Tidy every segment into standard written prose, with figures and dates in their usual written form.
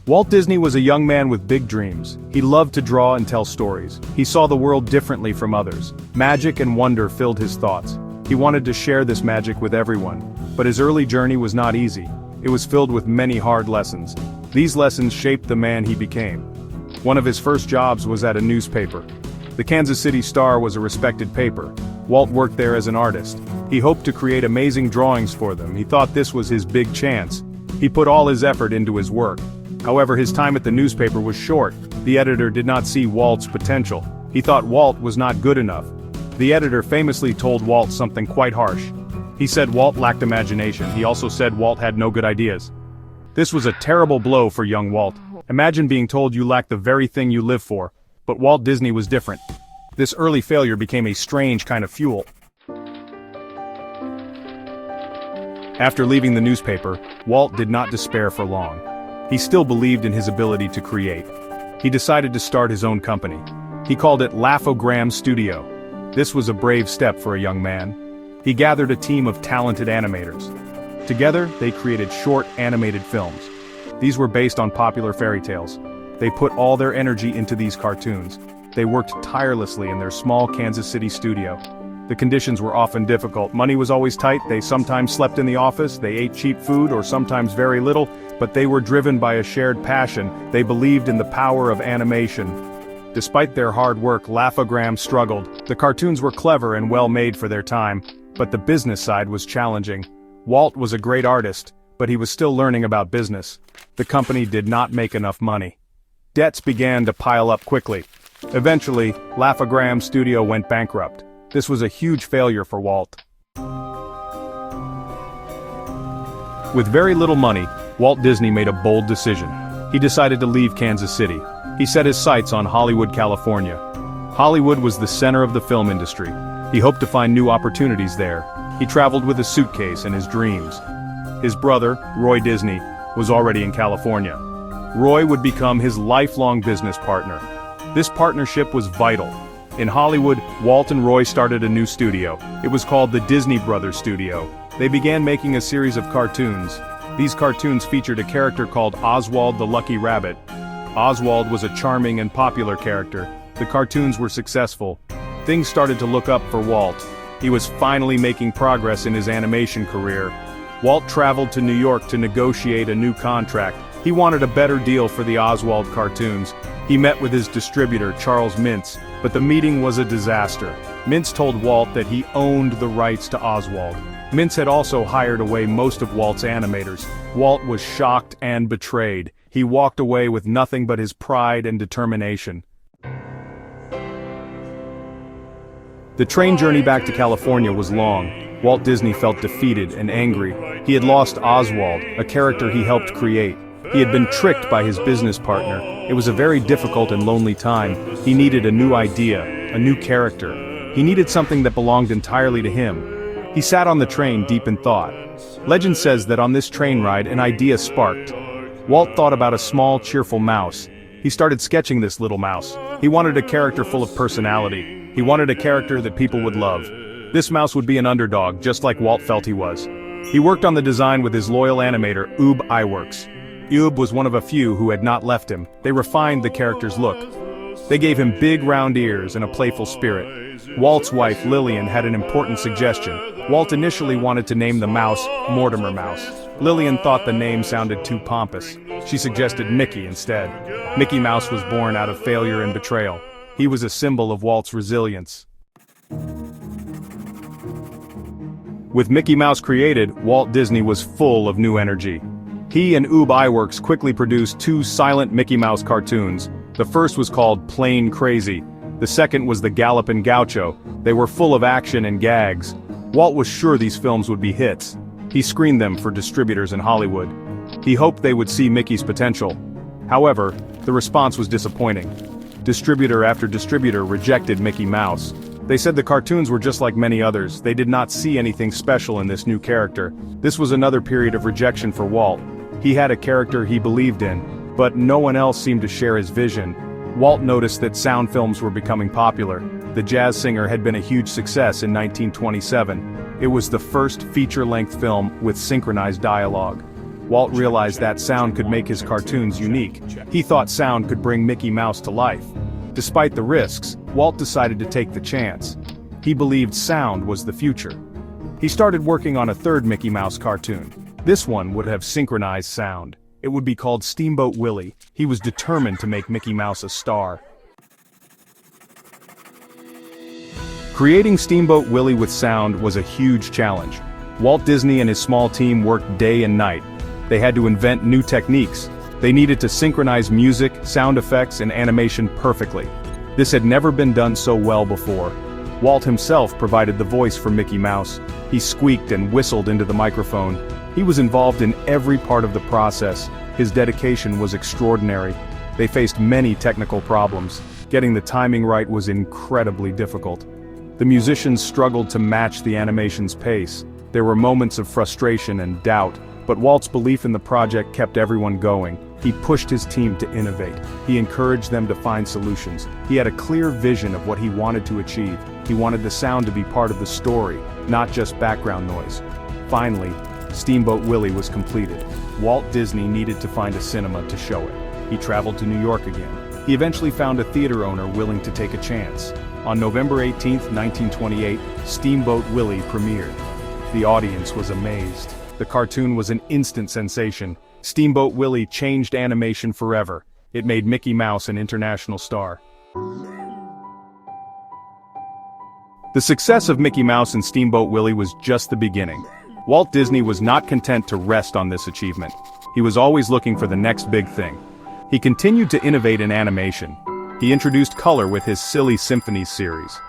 Walt Disney was a young man with big dreams. He loved to draw and tell stories. He saw the world differently from others. Magic and wonder filled his thoughts. He wanted to share this magic with everyone. But his early journey was not easy. It was filled with many hard lessons. These lessons shaped the man he became. One of his first jobs was at a newspaper. The Kansas City Star was a respected paper. Walt worked there as an artist. He hoped to create amazing drawings for them. He thought this was his big chance. He put all his effort into his work. However, his time at the newspaper was short. The editor did not see Walt's potential. He thought Walt was not good enough. The editor famously told Walt something quite harsh. He said Walt lacked imagination. He also said Walt had no good ideas. This was a terrible blow for young Walt. Imagine being told you lacked the very thing you live for. But Walt Disney was different. This early failure became a strange kind of fuel. After leaving the newspaper, Walt did not despair for long. He still believed in his ability to create. He decided to start his own company. He called it Laugh-O-Gram Studio. This was a brave step for a young man. He gathered a team of talented animators. Together, they created short animated films. These were based on popular fairy tales. They put all their energy into these cartoons. They worked tirelessly in their small Kansas City studio. The conditions were often difficult. Money was always tight. They sometimes slept in the office. They ate cheap food or sometimes very little, but they were driven by a shared passion. They believed in the power of animation. Despite their hard work, Laugh-O-Gram struggled. The cartoons were clever and well made for their time, but the business side was challenging. Walt was a great artist, but he was still learning about business. The company did not make enough money. Debts began to pile up quickly. Eventually, Laugh-O-Gram Studio went bankrupt. This was a huge failure for Walt. With very little money, Walt Disney made a bold decision. He decided to leave Kansas City. He set his sights on Hollywood, California. Hollywood was the center of the film industry. He hoped to find new opportunities there. He traveled with a suitcase and his dreams. His brother, Roy Disney, was already in California. Roy would become his lifelong business partner. This partnership was vital. In Hollywood, Walt and Roy started a new studio. It was called the Disney Brothers Studio. They began making a series of cartoons. These cartoons featured a character called Oswald the Lucky Rabbit. Oswald was a charming and popular character. The cartoons were successful. Things started to look up for Walt. He was finally making progress in his animation career. Walt traveled to New York to negotiate a new contract. He wanted a better deal for the Oswald cartoons. He met with his distributor, Charles Mintz, but the meeting was a disaster. Mintz told Walt that he owned the rights to Oswald. Mintz had also hired away most of Walt's animators. Walt was shocked and betrayed. He walked away with nothing but his pride and determination. The train journey back to California was long. Walt Disney felt defeated and angry. He had lost Oswald, a character he helped create. He had been tricked by his business partner. It was a very difficult and lonely time. He needed a new idea, a new character. He needed something that belonged entirely to him. He sat on the train deep in thought. Legend says that on this train ride an idea sparked. Walt thought about a small, cheerful mouse. He started sketching this little mouse. He wanted a character full of personality. He wanted a character that people would love. This mouse would be an underdog, just like Walt felt he was. He worked on the design with his loyal animator, Ub Iwerks. Ub was one of a few who had not left him. They refined the character's look. They gave him big round ears and a playful spirit. Walt's wife, Lillian, had an important suggestion. Walt initially wanted to name the mouse Mortimer Mouse. Lillian thought the name sounded too pompous. She suggested Mickey instead. Mickey Mouse was born out of failure and betrayal. He was a symbol of Walt's resilience. With Mickey Mouse created, Walt Disney was full of new energy. He and Ub Iwerks quickly produced two silent Mickey Mouse cartoons. The first was called Plain Crazy. The second was The Gallopin' Gaucho. They were full of action and gags. Walt was sure these films would be hits. He screened them for distributors in Hollywood. He hoped they would see Mickey's potential. However, the response was disappointing. Distributor after distributor rejected Mickey Mouse. They said the cartoons were just like many others. They did not see anything special in this new character. This was another period of rejection for Walt. He had a character he believed in, but no one else seemed to share his vision. Walt noticed that sound films were becoming popular. The Jazz Singer had been a huge success in 1927. It was the first feature-length film with synchronized dialogue. Walt realized that sound could make his cartoons unique. He thought sound could bring Mickey Mouse to life. Despite the risks, Walt decided to take the chance. He believed sound was the future. He started working on a third Mickey Mouse cartoon. This one would have synchronized sound. It would be called Steamboat Willie. He was determined to make Mickey Mouse a star. Creating Steamboat Willie with sound was a huge challenge. Walt Disney and his small team worked day and night. They had to invent new techniques. They needed to synchronize music, sound effects, and animation perfectly. This had never been done so well before. Walt himself provided the voice for Mickey Mouse. He squeaked and whistled into the microphone. He was involved in every part of the process. His dedication was extraordinary. They faced many technical problems. Getting the timing right was incredibly difficult. The musicians struggled to match the animation's pace. There were moments of frustration and doubt, but Walt's belief in the project kept everyone going. He pushed his team to innovate. He encouraged them to find solutions. He had a clear vision of what he wanted to achieve. He wanted the sound to be part of the story, not just background noise. Finally, Steamboat Willie was completed. Walt Disney needed to find a cinema to show it. He traveled to New York again. He eventually found a theater owner willing to take a chance. On November 18, 1928, Steamboat Willie premiered. The audience was amazed. The cartoon was an instant sensation. Steamboat Willie changed animation forever. It made Mickey Mouse an international star. The success of Mickey Mouse and Steamboat Willie was just the beginning. Walt Disney was not content to rest on this achievement. He was always looking for the next big thing. He continued to innovate in animation. He introduced color with his Silly Symphonies series.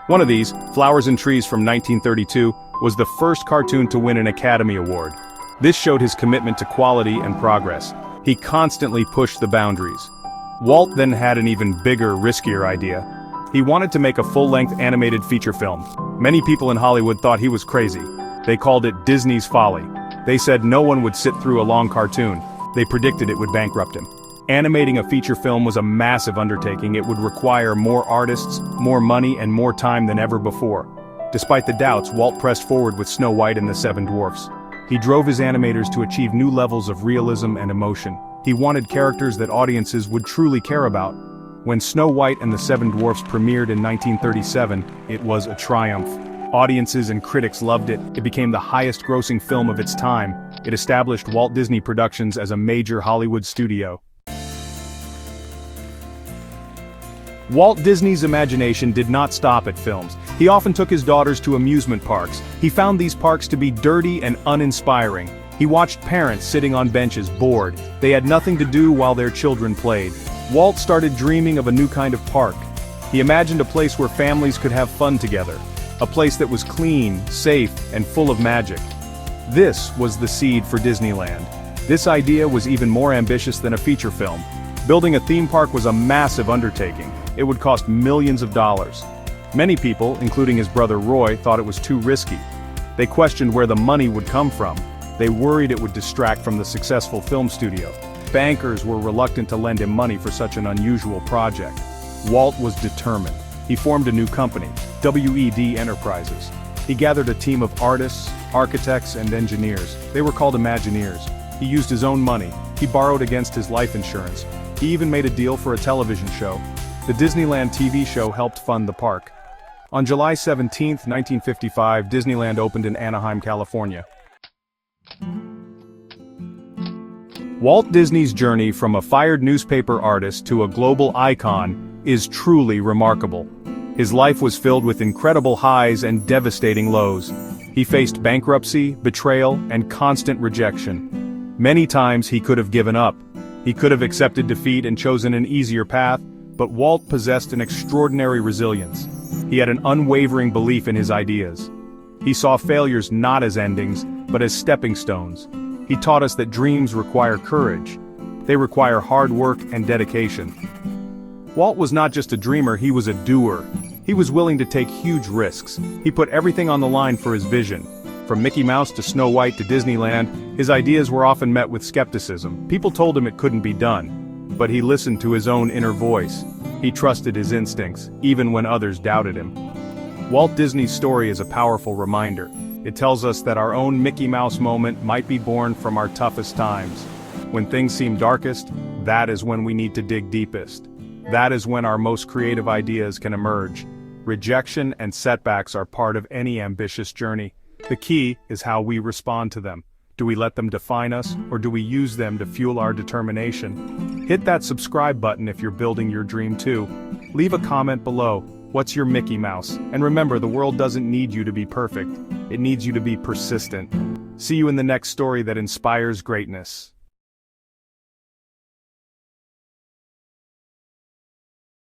One of these, Flowers and Trees from 1932, was the first cartoon to win an Academy Award. This showed his commitment to quality and progress. He constantly pushed the boundaries. Walt then had an even bigger, riskier idea. He wanted to make a full-length animated feature film. Many people in Hollywood thought he was crazy. They called it Disney's folly. They said no one would sit through a long cartoon. They predicted it would bankrupt him. Animating a feature film was a massive undertaking. It would require more artists, more money, and more time than ever before. Despite the doubts, Walt pressed forward with Snow White and the Seven Dwarfs. He drove his animators to achieve new levels of realism and emotion. He wanted characters that audiences would truly care about. When Snow White and the Seven Dwarfs premiered in 1937, it was a triumph. Audiences and critics loved it. It became the highest-grossing film of its time. It established Walt Disney Productions as a major Hollywood studio. Walt Disney's imagination did not stop at films. He often took his daughters to amusement parks. He found these parks to be dirty and uninspiring. He watched parents sitting on benches bored. They had nothing to do while their children played. Walt started dreaming of a new kind of park. He imagined a place where families could have fun together. A place that was clean, safe, and full of magic. This was the seed for Disneyland. This idea was even more ambitious than a feature film. Building a theme park was a massive undertaking. It would cost millions of dollars. Many people, including his brother Roy, thought it was too risky. They questioned where the money would come from. They worried it would distract from the successful film studio. Bankers were reluctant to lend him money for such an unusual project. Walt was determined. He formed a new company, WED Enterprises. He gathered a team of artists, architects, and engineers. They were called Imagineers. He used his own money. He borrowed against his life insurance. He even made a deal for a television show. The Disneyland TV show helped fund the park. On July 17, 1955, Disneyland opened in Anaheim, California. Walt Disney's journey from a fired newspaper artist to a global icon is truly remarkable. His life was filled with incredible highs and devastating lows. He faced bankruptcy, betrayal, and constant rejection. Many times he could have given up. He could have accepted defeat and chosen an easier path, but Walt possessed an extraordinary resilience. He had an unwavering belief in his ideas. He saw failures not as endings, but as stepping stones. He taught us that dreams require courage. They require hard work and dedication. Walt was not just a dreamer, he was a doer. He was willing to take huge risks. He put everything on the line for his vision. From Mickey Mouse to Snow White to Disneyland, his ideas were often met with skepticism. People told him it couldn't be done. But he listened to his own inner voice. He trusted his instincts, even when others doubted him. Walt Disney's story is a powerful reminder. It tells us that our own Mickey Mouse moment might be born from our toughest times. When things seem darkest, that is when we need to dig deepest. That is when our most creative ideas can emerge. Rejection and setbacks are part of any ambitious journey. The key is how we respond to them. Do we let them define us, or do we use them to fuel our determination? Hit that subscribe button if you're building your dream too. Leave a comment below. What's your Mickey Mouse? And remember, the world doesn't need you to be perfect. It needs you to be persistent. See you in the next story that inspires greatness.